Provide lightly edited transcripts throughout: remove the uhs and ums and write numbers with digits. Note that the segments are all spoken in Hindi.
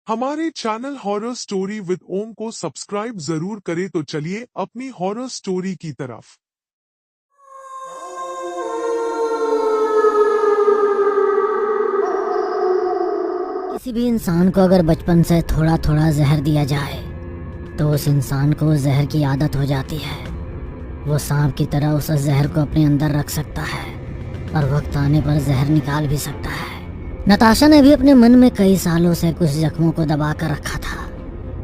हमारे चैनल हॉरर स्टोरी विद ओम को सब्सक्राइब जरूर करें। तो चलिए अपनी हॉरर स्टोरी की तरफ। किसी भी इंसान को अगर बचपन से थोड़ा थोड़ा जहर दिया जाए तो उस इंसान को जहर की आदत हो जाती है। वो सांप की तरह उस जहर को अपने अंदर रख सकता है और वक्त आने पर जहर निकाल भी सकता है। नताशा ने भी अपने मन में कई सालों से कुछ जख्मों को दबा कर रखा था।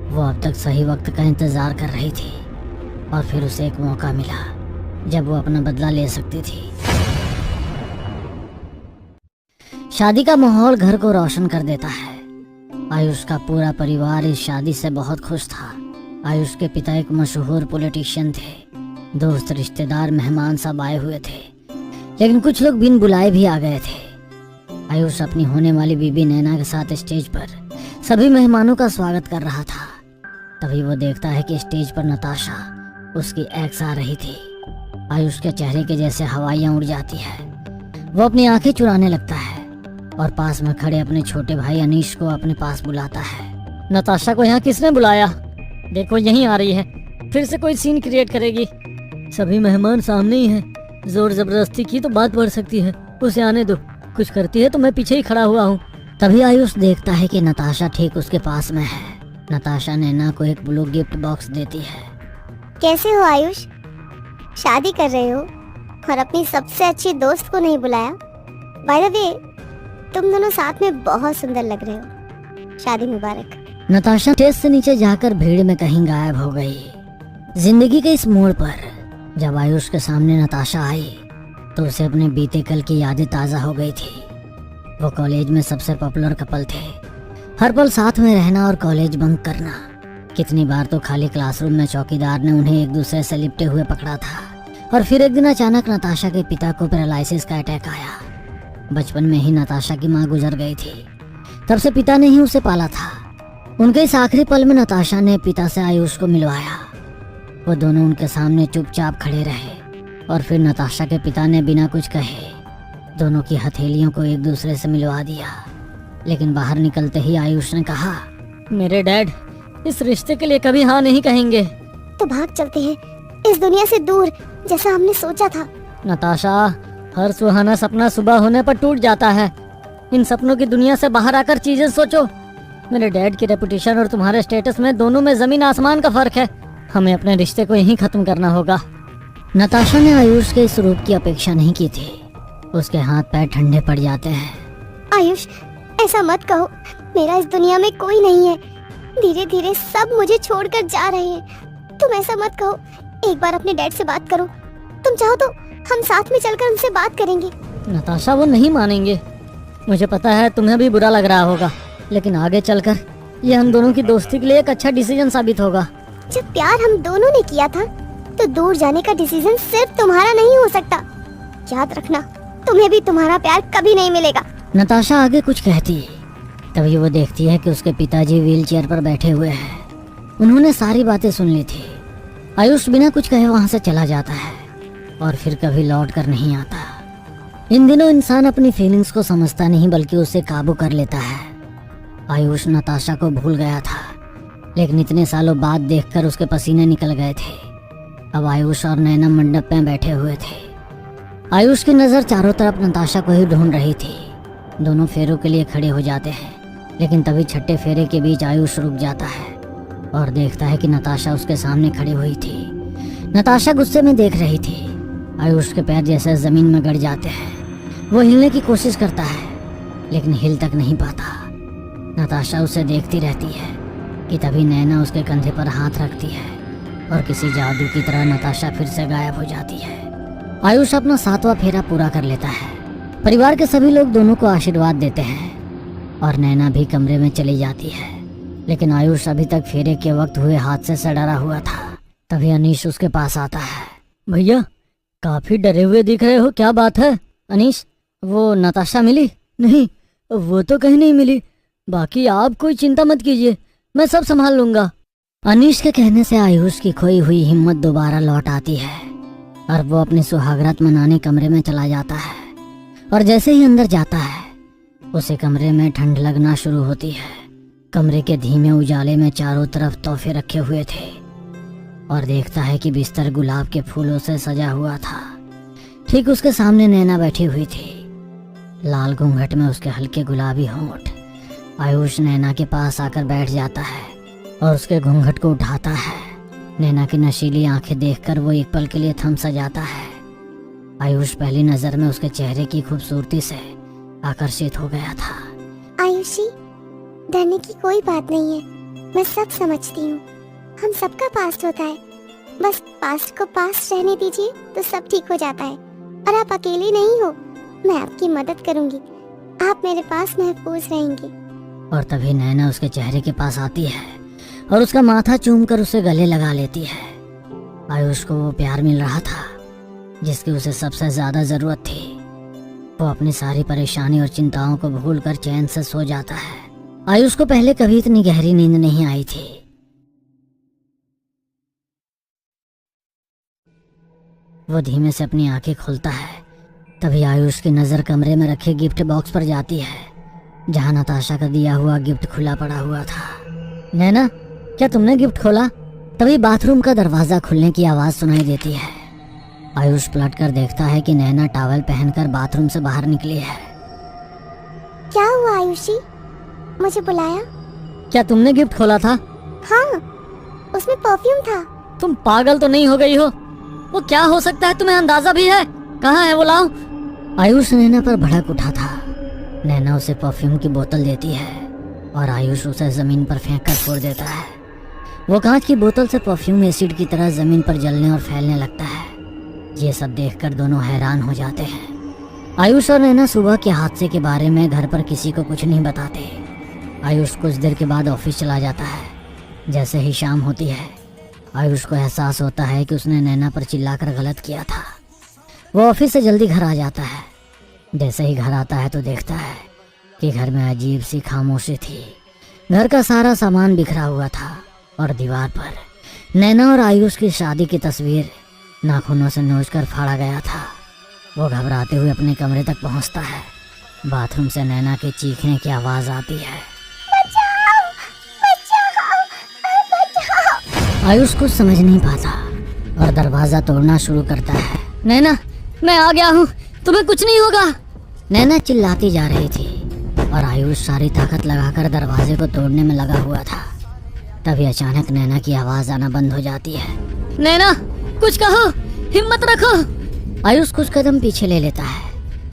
वो अब तक सही वक्त का इंतजार कर रही थी और फिर उसे एक मौका मिला जब वो अपना बदला ले सकती थी। शादी का माहौल घर को रोशन कर देता है। आयुष का पूरा परिवार इस शादी से बहुत खुश था। आयुष के पिता एक मशहूर पॉलिटिशियन थे। दोस्त रिश्तेदार मेहमान सब आए हुए थे, लेकिन कुछ लोग बिन बुलाए भी आ गए थे। आयुष अपनी होने वाली बीबी नैना के साथ स्टेज पर सभी मेहमानों का स्वागत कर रहा था। तभी वो देखता है कि स्टेज पर नताशा उसकी एक्स आ रही थी। आयुष के चेहरे के जैसे हवाइयां उड़ जाती है। वो अपनी आंखें चुराने लगता है और पास में खड़े अपने छोटे भाई अनीश को अपने पास बुलाता है। नताशा को यहाँ किसने बुलाया? देखो यहीं आ रही है, फिर से कोई सीन क्रिएट करेगी। सभी मेहमान सामने ही हैं। जोर जबरदस्ती की तो बात बढ़ सकती है, उसे आने दो। कुछ करती है तो मैं पीछे ही खड़ा हुआ हूँ। तभी आयुष देखता है कि नताशा ठीक उसके पास में है। नताशा नैना को एक ब्लू गिफ्ट बॉक्स देती है। कैसे हो आयुष? शादी कर रहे हो और अपनी सबसे अच्छी दोस्त को नहीं बुलाया? बाय द वे, तुम दोनों साथ में बहुत सुंदर लग रहे हो। शादी मुबारक। नताशा स्टेज से नीचे जाकर भीड़ में कहीं गायब हो गई। जिंदगी के इस मोड़ पर जब आयुष के सामने नताशा आई तो उसे अपने बीते कल की यादें ताज़ा हो गई थी। वो कॉलेज में सबसे पॉपुलर कपल थे। हर पल साथ में रहना और कॉलेज बंक करना। कितनी बार तो खाली क्लासरूम में चौकीदार ने उन्हें एक दूसरे से लिपटे हुए पकड़ा था। और फिर एक दिन अचानक नताशा के पिता को पैरालिसिस का अटैक आया। बचपन में ही नताशा की माँ गुजर गई थी। तब से पिता ने ही उसे पाला था। उनके इस आखिरी पल में नताशा ने पिता से आयुष को मिलवाया। वो दोनों उनके सामने चुपचाप खड़े रहे और फिर नताशा के पिता ने बिना कुछ कहे दोनों की हथेलियों को एक दूसरे से मिलवा दिया। लेकिन बाहर निकलते ही आयुष ने कहा, मेरे डैड इस रिश्ते के लिए कभी हाँ नहीं कहेंगे। तो भाग चलते हैं इस दुनिया से दूर, जैसा हमने सोचा था। नताशा, हर सुहाना सपना सुबह होने पर टूट जाता है। इन सपनों की दुनिया से बाहर आकर चीजें सोचो। मेरे डैड की रेपुटेशन और तुम्हारे स्टेटस में दोनों में जमीन आसमान का फर्क है। हमें अपने रिश्ते को यहीं खत्म करना होगा। नताशा ने आयुष के इस रूप की अपेक्षा नहीं की थी। उसके हाथ पैर ठंडे पड़ जाते हैं। आयुष, ऐसा मत कहो। मेरा इस दुनिया में कोई नहीं है। धीरे धीरे सब मुझे छोड़कर जा रहे हैं। तुम ऐसा मत कहो। एक बार अपने डैड से बात करो। तुम चाहो तो हम साथ में चलकर उनसे बात करेंगे। नताशा, वो नहीं मानेंगे। मुझे पता है तुम्हें भी बुरा लग रहा होगा, लेकिन आगे चलकर ये हम दोनों की दोस्ती के लिए एक अच्छा डिसीजन साबित होगा। जब प्यार हम दोनों ने किया था तो दूर जाने का डिसीजन सिर्फ तुम्हारा नहीं हो सकता। याद रखना, तुम्हें भी तुम्हारा प्यार कभी नहीं मिलेगा। नताशा आगे कुछ कहती, तभी वो देखती है कि उसके पिताजी व्हील चेयर पर बैठे हुए हैं। उन्होंने सारी बातें सुन ली थी। आयुष बिना कुछ कहे वहाँ से चला जाता है और फिर कभी लौट कर नहीं आता। इन दिनों इंसान अपनी फीलिंग्स को समझता नहीं बल्कि उसे काबू कर लेता है। आयुष नताशा को भूल गया था, लेकिन इतने सालों बाद देखकर उसके पसीने निकल गए थे। अब आयुष और नैना मंडप में बैठे हुए थे। आयुष की नज़र चारों तरफ नताशा को ही ढूंढ रही थी। दोनों फेरों के लिए खड़े हो जाते हैं, लेकिन तभी छठे फेरे के बीच आयुष रुक जाता है और देखता है कि नताशा उसके सामने खड़ी हुई थी। नताशा गुस्से में देख रही थी। आयुष के पैर जैसे जमीन में गड़ जाते हैं। वो हिलने की कोशिश करता है, लेकिन हिल तक नहीं पाता। नताशा उसे देखती रहती है कि तभी नैना उसके कंधे पर हाथ रखती है और किसी जादू की तरह नताशा फिर से गायब हो जाती है। आयुष अपना 7वां फेरा पूरा कर लेता है। परिवार के सभी लोग दोनों को आशीर्वाद देते हैं और नैना भी कमरे में चली जाती है। लेकिन आयुष अभी तक फेरे के वक्त हुए हादसे से डरा हुआ था। तभी अनीश उसके पास आता है। भैया, काफी डरे हुए दिख रहे हो, क्या बात है? अनीश, वो नताशा मिली? नहीं, वो तो कहीं नहीं मिली। बाकी आप कोई चिंता मत कीजिए, मैं सब संभाल लूंगा। अनीश के कहने से आयुष की खोई हुई हिम्मत दोबारा लौट आती है और वो अपनी सुहागरात मनाने कमरे में चला जाता है। और जैसे ही अंदर जाता है उसे कमरे में ठंड लगना शुरू होती है। कमरे के धीमे उजाले में चारों तरफ तोहफे रखे हुए थे और देखता है कि बिस्तर गुलाब के फूलों से सजा हुआ था। ठीक उसके सामने नैना बैठी हुई थी, लाल घूंघट में उसके हल्के गुलाबी होंठ। आयुष नैना के पास आकर बैठ जाता है और उसके घूंघट को उठाता है। नैना की नशीली आंखें देखकर वो एक पल के लिए थम सा जाता है। आयुष पहली नजर में उसके चेहरे की खूबसूरती से आकर्षित हो गया था। आयुषी, डरने की कोई बात नहीं है, मैं सब समझती हूँ। हम सबका पास्ट होता है, बस पास्ट को पास्ट रहने दीजिए तो सब ठीक हो जाता है। और आप अकेली नहीं हो, मैं आपकी मदद करूँगी, आप मेरे पास महफूज रहेंगे। और तभी नैना उसके चेहरे के पास आती है और उसका माथा चूमकर उसे गले लगा लेती है। आयुष को वो प्यार मिल रहा था जिसकी उसे सबसे ज्यादा जरूरत थी। वो अपनी सारी परेशानी और चिंताओं को भूलकर चैन से सो जाता है। आयुष को पहले कभी इतनी गहरी नींद नहीं आई थी। वो धीमे से अपनी आंखें खोलता है। तभी आयुष की नजर कमरे में रखे गिफ्ट बॉक्स पर जाती है जहां नताशा का दिया हुआ गिफ्ट खुला पड़ा हुआ था। नैना, क्या तुमने गिफ्ट खोला? तभी बाथरूम का दरवाजा खुलने की आवाज सुनाई देती है। आयुष पलट कर देखता है कि नैना टॉवल पहनकर बाथरूम से बाहर निकली है। क्या हुआ आयुषी, मुझे बुलाया? क्या तुमने गिफ्ट खोला था? हाँ, उसमें परफ्यूम था। तुम पागल तो नहीं हो गई हो? वो क्या हो सकता है, तुम्हें अंदाजा भी है? कहाँ है वो, लाओ। आयुष नैना पर भड़क उठा था। नैना उसे परफ्यूम की बोतल देती है और आयुष उसे जमीन पर फेंक कर फोड़ देता है। वो कांच की बोतल से परफ्यूम एसिड की तरह जमीन पर जलने और फैलने लगता है। ये सब देखकर दोनों हैरान हो जाते हैं। आयुष और नैना सुबह के हादसे के बारे में घर पर किसी को कुछ नहीं बताते। आयुष कुछ देर के बाद ऑफिस चला जाता है। जैसे ही शाम होती है, आयुष को एहसास होता है कि उसने नैना पर चिल्लाकर गलत किया था। वो ऑफिस से जल्दी घर आ जाता है। जैसे ही घर आता है तो देखता है कि घर में अजीब सी खामोशी थी। घर का सारा सामान बिखरा हुआ था और दीवार पर नैना और आयुष की शादी की तस्वीर नाखूनों से नोचकर फाड़ा गया था। वो घबराते हुए अपने कमरे तक पहुंचता है। बाथरूम से नैना के चीखने की आवाज आती है। बचाओ, बचाओ, बचाओ। आयुष कुछ समझ नहीं पाता और दरवाजा तोड़ना शुरू करता है। नैना, मैं आ गया हूँ, तुम्हें कुछ नहीं होगा। नैना चिल्लाती जा रही थी और आयुष सारी ताकत लगाकर दरवाजे को तोड़ने में लगा हुआ था। तभी अचानक नैना की आवाज आना बंद हो जाती है। नैना, कुछ कहो, हिम्मत रखो। आयुष कुछ कदम पीछे ले लेता है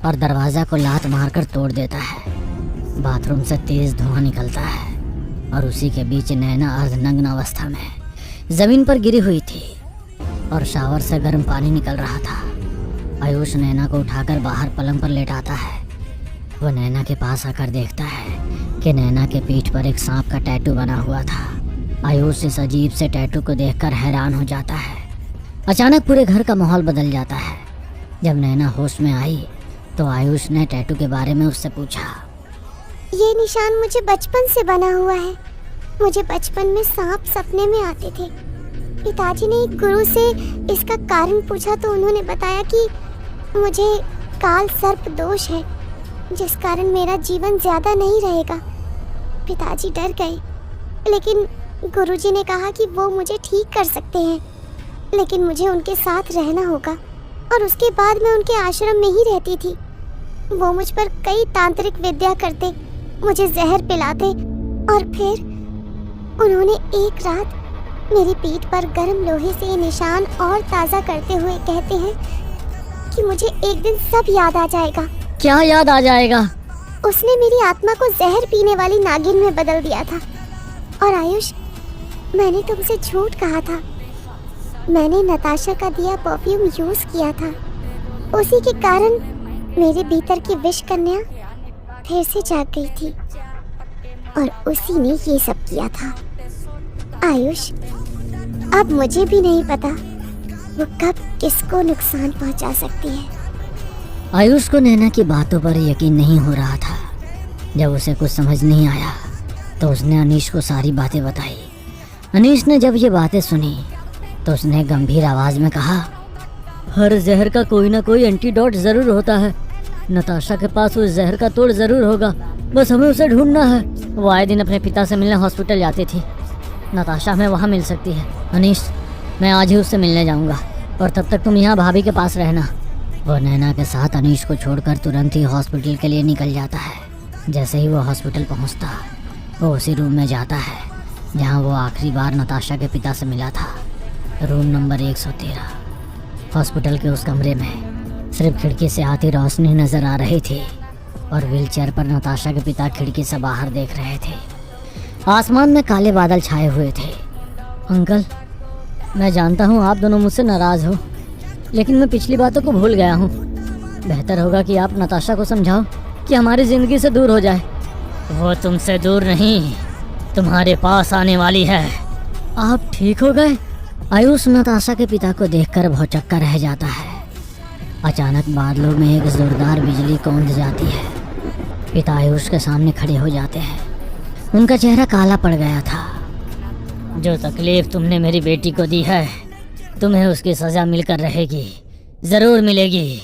और दरवाजा को लात मारकर तोड़ देता है। बाथरूम से तेज धुआं निकलता है और उसी के बीच नैना अर्धनग्न अवस्था में जमीन पर गिरी हुई थी और शावर से गर्म पानी निकल रहा था। आयुष नैना को उठाकर बाहर पलंग पर लेटाता है। वो नैना के पास आकर देखता है कि नैना के पीठ पर एक सांप का टैटू बना हुआ था। आयुष इस अजीब से टैटू को देखकर हैरान हो जाता है। अचानक पूरे घर का माहौल बदल जाता है। जब नैना होश में आई तो आयुष ने टैटू के बारे में उससे पूछा। ये निशान मुझे बचपन से बना हुआ है। मुझे बचपन में सांप सपने में आते थे। पिताजी ने एक गुरु से इसका कारण पूछा तो उन्होंने बताया कि मुझे काल सर्प दोष है, जिस कारण मेरा जीवन ज्यादा नहीं रहेगा। पिताजी डर गए, लेकिन गुरुजी ने कहा कि वो मुझे ठीक कर सकते हैं, लेकिन मुझे उनके साथ रहना होगा। और उसके बाद मैं उनके आश्रम में ही रहती थी। वो मुझ पर कई तांत्रिक विद्या करते, मुझे जहर पिलाते और फिर उन्होंने एक रात मेरी पीठ पर गर्म लोहे से ये निशान और ताज़ा करते हुए कहते हैं कि मुझे एक दिन सब याद आ जाएगा। क्या याद आ जाएगा? उसने मेरी आत्मा को जहर पीने वाली नागिन में बदल दिया था। और आयुष, मैंने तुमसे झूठ कहा था। मैंने नताशा का दिया परफ्यूम यूज किया था। उसी के कारण मेरे भीतर की विष कन्या फिर से जाग गई थी और उसी ने ये सब किया था। आयुष, अब मुझे भी नहीं पता वो कब किसको नुकसान पहुंचा सकती है। आयुष को नैना की बातों पर यकीन नहीं हो रहा था। जब उसे कुछ समझ नहीं आया तो उसने अनीश को सारी बातें बताई। अनीश ने जब ये बातें सुनी तो उसने गंभीर आवाज में कहा, हर जहर का कोई ना कोई एंटीडोट जरूर होता है। नताशा के पास उस जहर का तोड़ जरूर होगा, बस हमें उसे ढूंढना है। वो आए दिन अपने पिता से मिलने हॉस्पिटल जाती थी। नताशा हमें वहाँ मिल सकती है। अनीश, मैं आज ही उससे मिलने जाऊँगा और तब तक तुम यहाँ भाभी के पास रहना। वो नैना के साथ अनीश को छोड़कर तुरंत ही हॉस्पिटल के लिए निकल जाता है। जैसे ही वो हॉस्पिटल पहुँचता, वो उसी रूम में जाता है जहाँ वो आखिरी बार नताशा के पिता से मिला था, रूम नंबर 113। हॉस्पिटल के उस कमरे में सिर्फ खिड़की से आती रोशनी नजर आ रही थी और व्हीलचेयर पर नताशा के पिता खिड़की से बाहर देख रहे थे। आसमान में काले बादल छाए हुए थे। अंकल, मैं जानता हूँ आप दोनों मुझसे नाराज हो, लेकिन मैं पिछली बातों को भूल गया हूँ। बेहतर होगा कि आप नताशा को समझाओ कि हमारी जिंदगी से दूर हो जाए। वो तुमसे दूर नहीं, तुम्हारे पास आने वाली है। आप ठीक हो गए? आयुष नताशा के पिता को देखकर भौचक्का रह जाता है। अचानक बादलों में एक जोरदार बिजली कौंध जाती है। पिता आयुष के सामने खड़े हो जाते हैं। उनका चेहरा काला पड़ गया था। जो तकलीफ तुमने मेरी बेटी को दी है, तुम्हें उसकी सजा मिलकर रहेगी, जरूर मिलेगी।